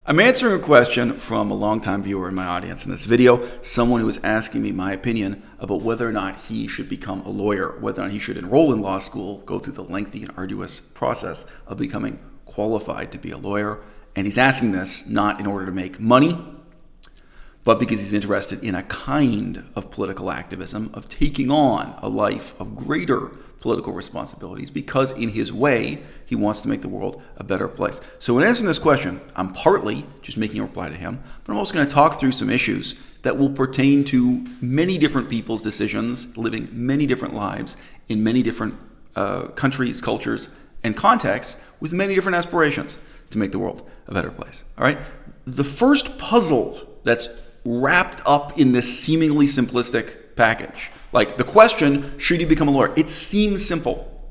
I'm answering a question from a longtime viewer in my audience in this video, someone who was asking me my opinion about whether or not he should become a lawyer, whether or not he should enroll in law school, go through the lengthy and arduous process of becoming qualified to be a lawyer. And he's asking this not in order to make money, but because he's interested in a kind of political activism, of taking on a life of greater political responsibilities, because in his way, he wants to make the world a better place. So in answering this question, I'm partly just making a reply to him, but I'm also going to talk through some issues that will pertain to many different people's decisions, living many different lives in many different countries, cultures, and contexts with many different aspirations to make the world a better place. All right? The first puzzle that's wrapped up in this seemingly simplistic package, like the question, should you become a lawyer? It seems simple.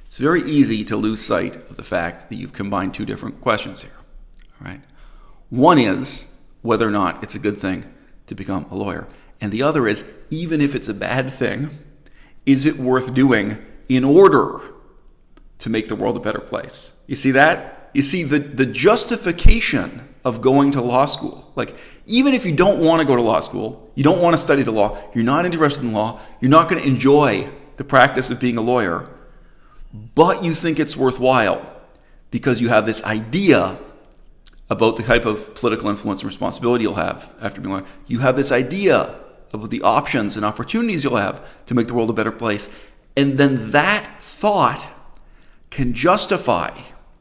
It's very easy to lose sight of the fact that you've combined two different questions here. All right? One is whether or not it's a good thing to become a lawyer. And the other is, even if it's a bad thing, is it worth doing in order to make the world a better place? You see that? You see the justification of going to law school. Like, even if you don't want to go to law school, you don't want to study the law, you're not interested in law, you're not going to enjoy the practice of being a lawyer, but you think it's worthwhile because you have this idea about the type of political influence and responsibility you'll have after being a lawyer. You have this idea about the options and opportunities you'll have to make the world a better place. And then that thought can justify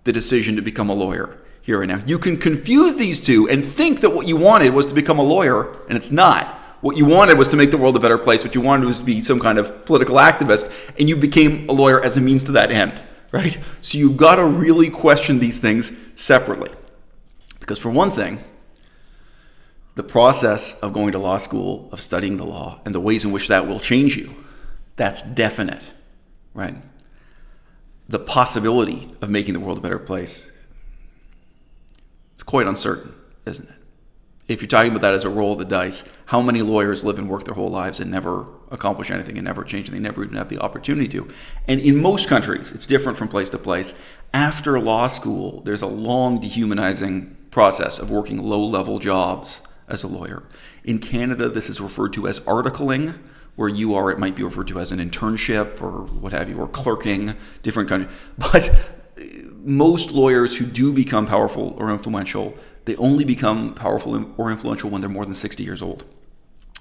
the decision to become a lawyer here and now. You can confuse these two and think that what you wanted was to become a lawyer, and it's not. What you wanted was to make the world a better place. What you wanted was to be some kind of political activist, and you became a lawyer as a means to that end, right? So you've got to really question these things separately. Because for one thing, the process of going to law school, of studying the law, and the ways in which that will change you, that's definite, right? The possibility of making the world a better place, it's quite uncertain, isn't it? If you're talking about that as a roll of the dice, how many lawyers live and work their whole lives and never accomplish anything and never change, and they never even have the opportunity to? And in most countries, it's different from place to place. After law school, there's a long dehumanizing process of working low-level jobs as a lawyer. In Canada, this is referred to as articling, where you are, it might be referred to as an internship or what have you, or clerking, different countries. But most lawyers who do become powerful or influential, they only become powerful or influential when they're more than 60 years old.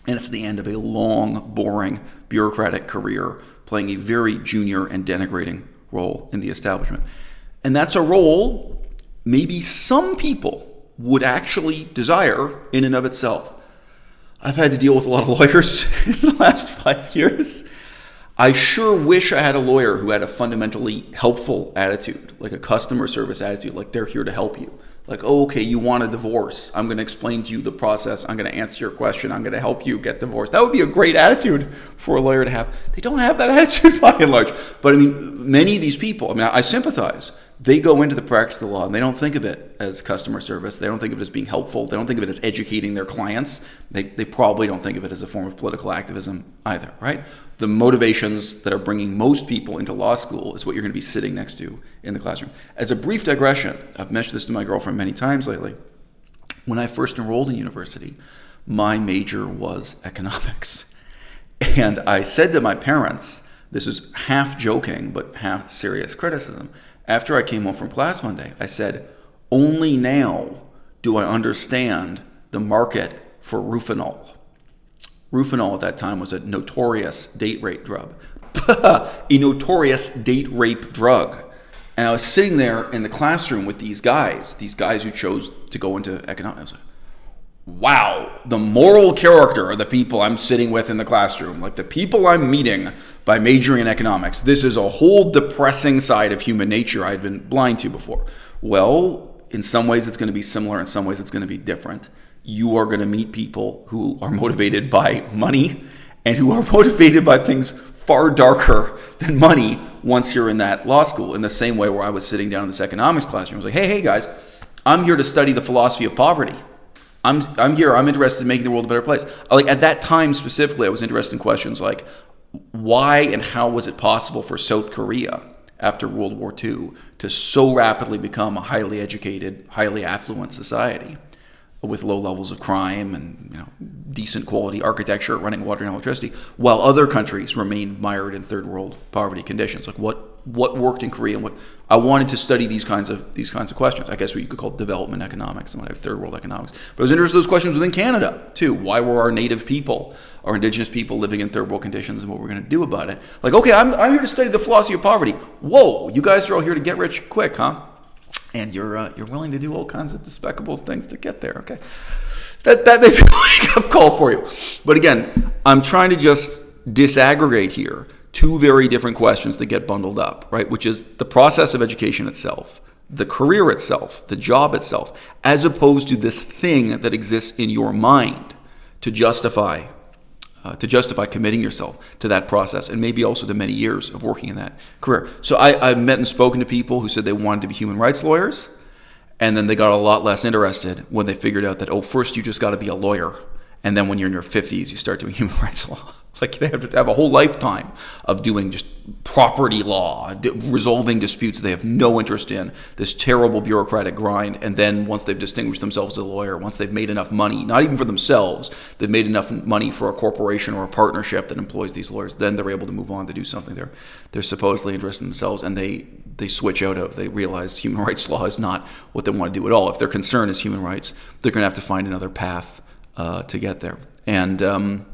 And it's the end of a long, boring, bureaucratic career, playing a very junior and denigrating role in the establishment. And that's a role maybe some people would actually desire in and of itself. I've had to deal with a lot of lawyers in the last 5 years. I sure wish I had a lawyer who had a fundamentally helpful attitude, like a customer service attitude, like they're here to help you. Like, oh, okay, you want a divorce. I'm going to explain to you the process. I'm going to answer your question. I'm going to help you get divorced. That would be a great attitude for a lawyer to have. They don't have that attitude by and large. But I mean, many of these people, I mean, I sympathize. They go into the practice of the law and they don't think of it as customer service. They don't think of it as being helpful. They don't think of it as educating their clients. They probably don't think of it as a form of political activism either, right? The motivations that are bringing most people into law school is what you're going to be sitting next to in the classroom. As a brief digression, I've mentioned this to my girlfriend many times lately. When I first enrolled in university, my major was economics. And I said to my parents, this was half joking, but half serious criticism. After I came home from class one day, I said, only now do I understand the market for Rufinol. Rufinol at that time was a notorious date rape drug. A notorious date rape drug. And I was sitting there in the classroom with these guys who chose to go into economics. I was like, wow, the moral character of the people I'm sitting with in the classroom, like the people I'm meeting by majoring in economics, this is a whole depressing side of human nature I'd been blind to before. Well, in some ways it's going to be similar, in some ways it's going to be different. You are going to meet people who are motivated by money and who are motivated by things far darker than money once you're in that law school. In the same way where I was sitting down in this economics classroom, I was like, hey guys, I'm here to study the philosophy of poverty. I'm here, I'm interested in making the world a better place. Like at that time specifically, I was interested in questions like, why and how was it possible for South Korea after World War II to so rapidly become a highly educated, highly affluent society with low levels of crime and decent quality architecture, running water and electricity, while other countries remained mired in third world poverty conditions. Like what worked in Korea and what I wanted to study these kinds of questions. I guess what you could call development economics and third world economics. But I was interested in those questions within Canada too. Why were our native people, our indigenous people, living in third world conditions, and what we're going to do about it? Like, okay, I'm here to study the philosophy of poverty. Whoa, you guys are all here to get rich quick, huh? And you're willing to do all kinds of despicable things to get there. Okay, that may be a wake-up call for you. But again, I'm trying to just disaggregate here two very different questions that get bundled up, right? Which is the process of education itself, the career itself, the job itself, as opposed to this thing that exists in your mind to justify committing yourself to that process, and maybe also the many years of working in that career. So I've met and spoken to people who said they wanted to be human rights lawyers, and then they got a lot less interested when they figured out that, first you just got to be a lawyer, and then when you're in your 50s, you start doing human rights law. Like they have to have a whole lifetime of doing just property law, resolving disputes they have no interest in, this terrible bureaucratic grind. And then once they've distinguished themselves as a lawyer, once they've made enough money, not even for themselves, they've made enough money for a corporation or a partnership that employs these lawyers, then they're able to move on to do something they're supposedly interested in themselves, and they switch out of. They realize human rights law is not what they want to do at all. If their concern is human rights, they're going to have to find another path to get there. And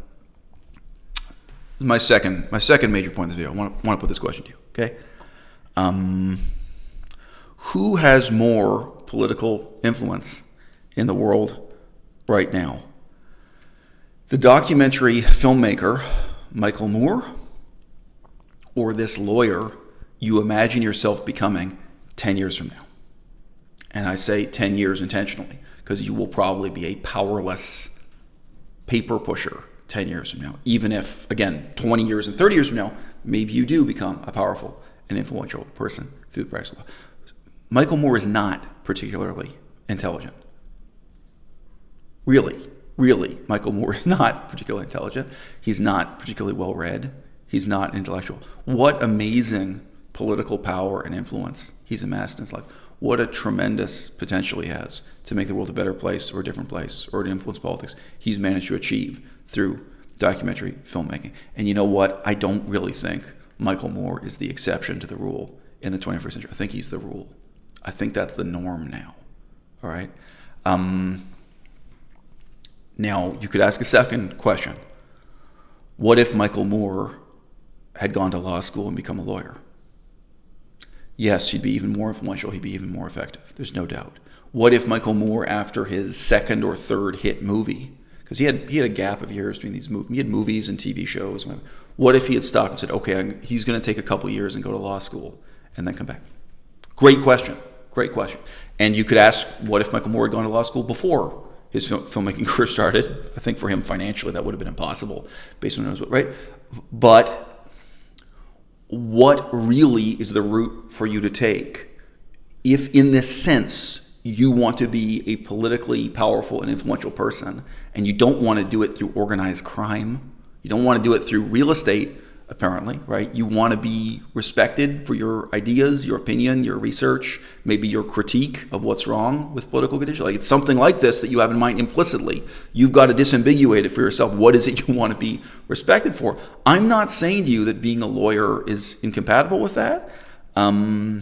my second major point of this video, I want to put this question to you, okay? Who has more political influence in the world right now? The documentary filmmaker Michael Moore, or this lawyer you imagine yourself becoming 10 years from now? And I say 10 years intentionally, because you will probably be a powerless paper pusher 10 years from now, even if, again, 20 years and 30 years from now, maybe you do become a powerful and influential person through the practice of law. Michael Moore is not particularly intelligent. Really, Michael Moore is not particularly intelligent. He's not particularly well-read. He's not intellectual. What amazing political power and influence he's amassed in his life. What a tremendous potential he has to make the world a better place or a different place or to influence politics. He's managed to achieve through documentary filmmaking. And you know what? I don't really think Michael Moore is the exception to the rule in the 21st century. I think he's the rule. I think that's the norm now. All right? Now, you could ask a second question. What if Michael Moore had gone to law school and become a lawyer? Yes, he'd be even more influential. He'd be even more effective. There's no doubt. What if Michael Moore, after his second or third hit movie, because he had a gap of years between these movies, he had movies and TV shows. What if he had stopped and said, okay, he's going to take a couple years and go to law school and then come back? Great question. And you could ask, what if Michael Moore had gone to law school before his filmmaking career started? I think for him financially that would have been impossible based on what, right? But what really is the route for you to take if, in this sense, you want to be a politically powerful and influential person, and you don't want to do it through organized crime, you don't want to do it through real estate, apparently, right? You want to be respected for your ideas, your opinion, your research, maybe your critique of what's wrong with political conditions. Like, it's something like this that you have in mind implicitly. You've got to disambiguate it for yourself. What is it you want to be respected for? I'm not saying to you that being a lawyer is incompatible with that. I'm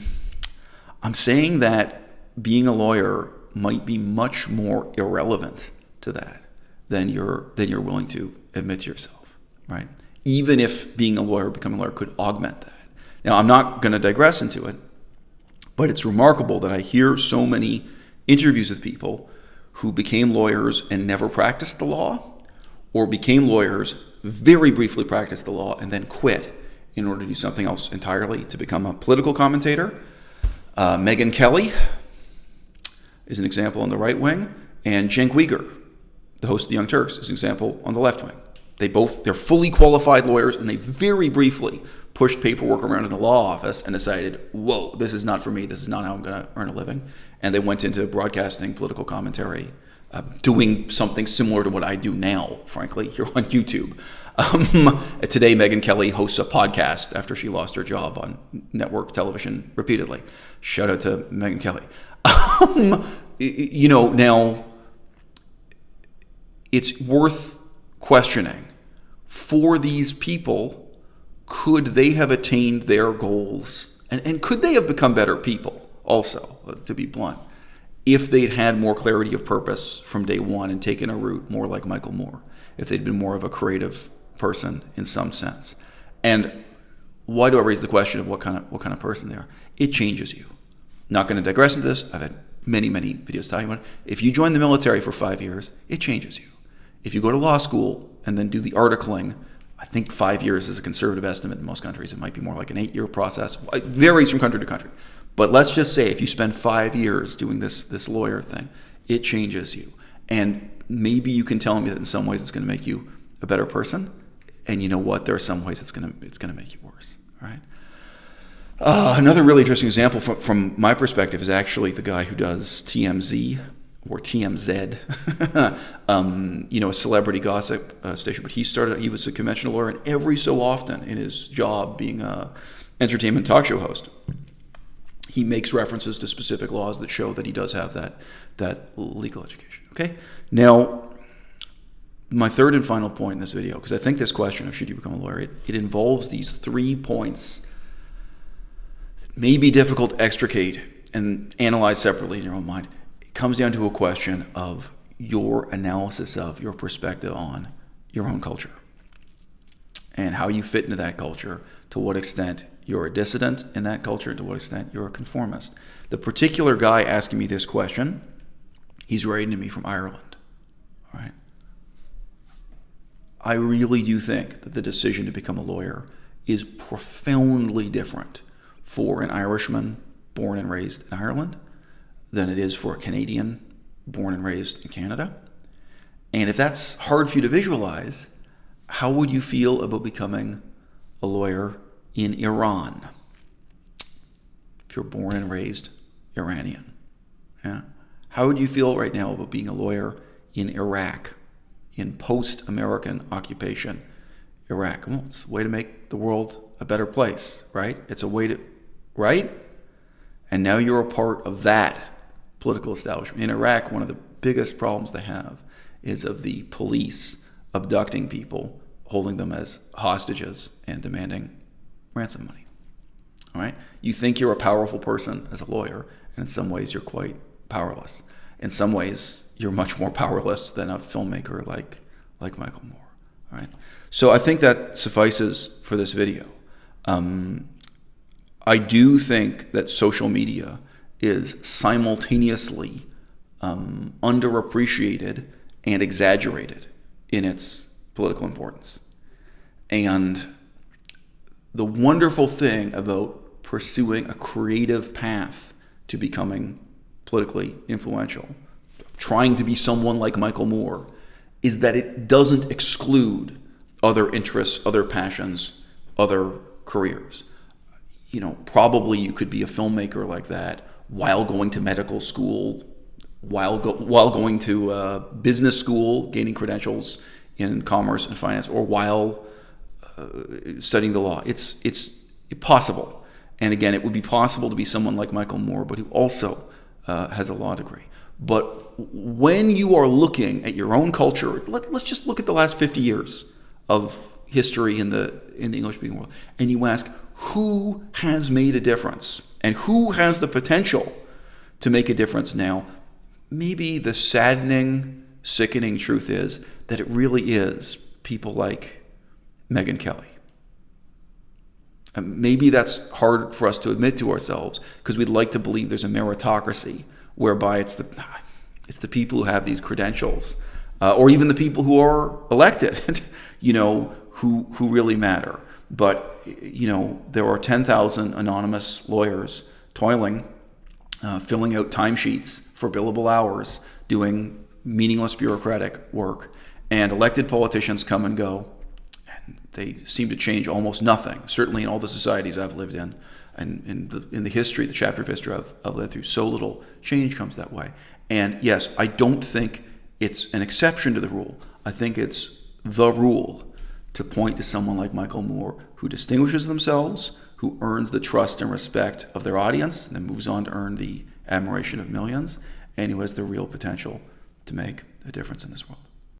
saying that being a lawyer might be much more irrelevant to that than you're willing to admit to yourself, right? Even if being a lawyer, becoming a lawyer could augment that. Now, I'm not going to digress into it, but it's remarkable that I hear so many interviews with people who became lawyers and never practiced the law, or became lawyers, very briefly practiced the law, and then quit in order to do something else entirely, to become a political commentator. Megyn Kelly is an example on the right wing, and Cenk Uygur, the host of the Young Turks, is an example on the left wing. They're fully qualified lawyers, and they very briefly pushed paperwork around in a law office and decided, whoa, this is not for me. This is not how I'm going to earn a living. And they went into broadcasting political commentary doing something similar to what I do now, frankly, here on YouTube. Today, Megyn Kelly hosts a podcast after she lost her job on network television repeatedly. Shout out to Megyn Kelly. Now it's worth questioning for these people, could they have attained their goals? And could they have become better people also, to be blunt, if they'd had more clarity of purpose from day one and taken a route more like Michael Moore, if they'd been more of a creative person in some sense? And why do I raise the question of what kind of person they are? It changes you. Not going to digress into this. I've had many videos talking about it. If you join the military for 5 years, it changes you. If you go to law school and then do the articling, I think 5 years is a conservative estimate in most countries. It might be more like an 8-year process. It varies from country to country. But let's just say if you spend 5 years doing this lawyer thing, it changes you. And maybe you can tell me that in some ways it's going to make you a better person. And you know what? There are some ways it's going to make you worse. All right. Another really interesting example from my perspective is actually the guy who does TMZ or TMZ, a celebrity gossip station. But he was a conventional lawyer, and every so often in his job being an entertainment talk show host, he makes references to specific laws that show that he does have that legal education. Okay. Now, my third and final point in this video, because I think this question of should you become a lawyer, it involves these 3 points that may be difficult to extricate and analyze separately in your own mind. It comes down to a question of your analysis of, your perspective on your own culture and how you fit into that culture, to what extent you're a dissident in that culture, to what extent you're a conformist. The particular guy asking me this question, he's writing to me from Ireland. All right. I really do think that the decision to become a lawyer is profoundly different for an Irishman born and raised in Ireland than it is for a Canadian born and raised in Canada. And if that's hard for you to visualize, how would you feel about becoming a lawyer in Iran if you're born and raised Iranian? Yeah. How would you feel right now about being a lawyer in Iraq, in post-American occupation Iraq? Well, it's a way to make the world a better place, right? It's a way to, right? And now you're a part of that political establishment. In Iraq, one of the biggest problems they have is of the police abducting people, holding them as hostages, and demanding ransom money. All right? You think you're a powerful person as a lawyer, and in some ways you're quite powerless. In some ways, you're much more powerless than a filmmaker like Michael Moore. All right? So I think that suffices for this video. I do think that social media is simultaneously underappreciated and exaggerated in its political importance. And the wonderful thing about pursuing a creative path to becoming politically influential, trying to be someone like Michael Moore, is that it doesn't exclude other interests, other passions, other careers. Probably you could be a filmmaker like that while going to medical school, while going to business school, gaining credentials in commerce and finance, or while studying the law. It's possible. And again, it would be possible to be someone like Michael Moore, but who also has a law degree. But when you are looking at your own culture, let's just look at the last 50 years of history in the English-speaking world, and you ask, who has made a difference and who has the potential to make a difference now? Maybe the saddening, sickening truth is that it really is people like Megyn Kelly. And maybe that's hard for us to admit to ourselves because we'd like to believe there's a meritocracy whereby it's the people who have these credentials, or even the people who are elected, who really matter. But, there are 10,000 anonymous lawyers toiling, filling out timesheets for billable hours, doing meaningless bureaucratic work, and elected politicians come and go, and they seem to change almost nothing. Certainly in all the societies I've lived in, and in the history, the chapter of history I've lived through, so little change comes that way. And yes, I don't think it's an exception to the rule. I think it's the rule to point to someone like Michael Moore, who distinguishes themselves, who earns the trust and respect of their audience, and then moves on to earn the admiration of millions, and who has the real potential to make a difference in this world.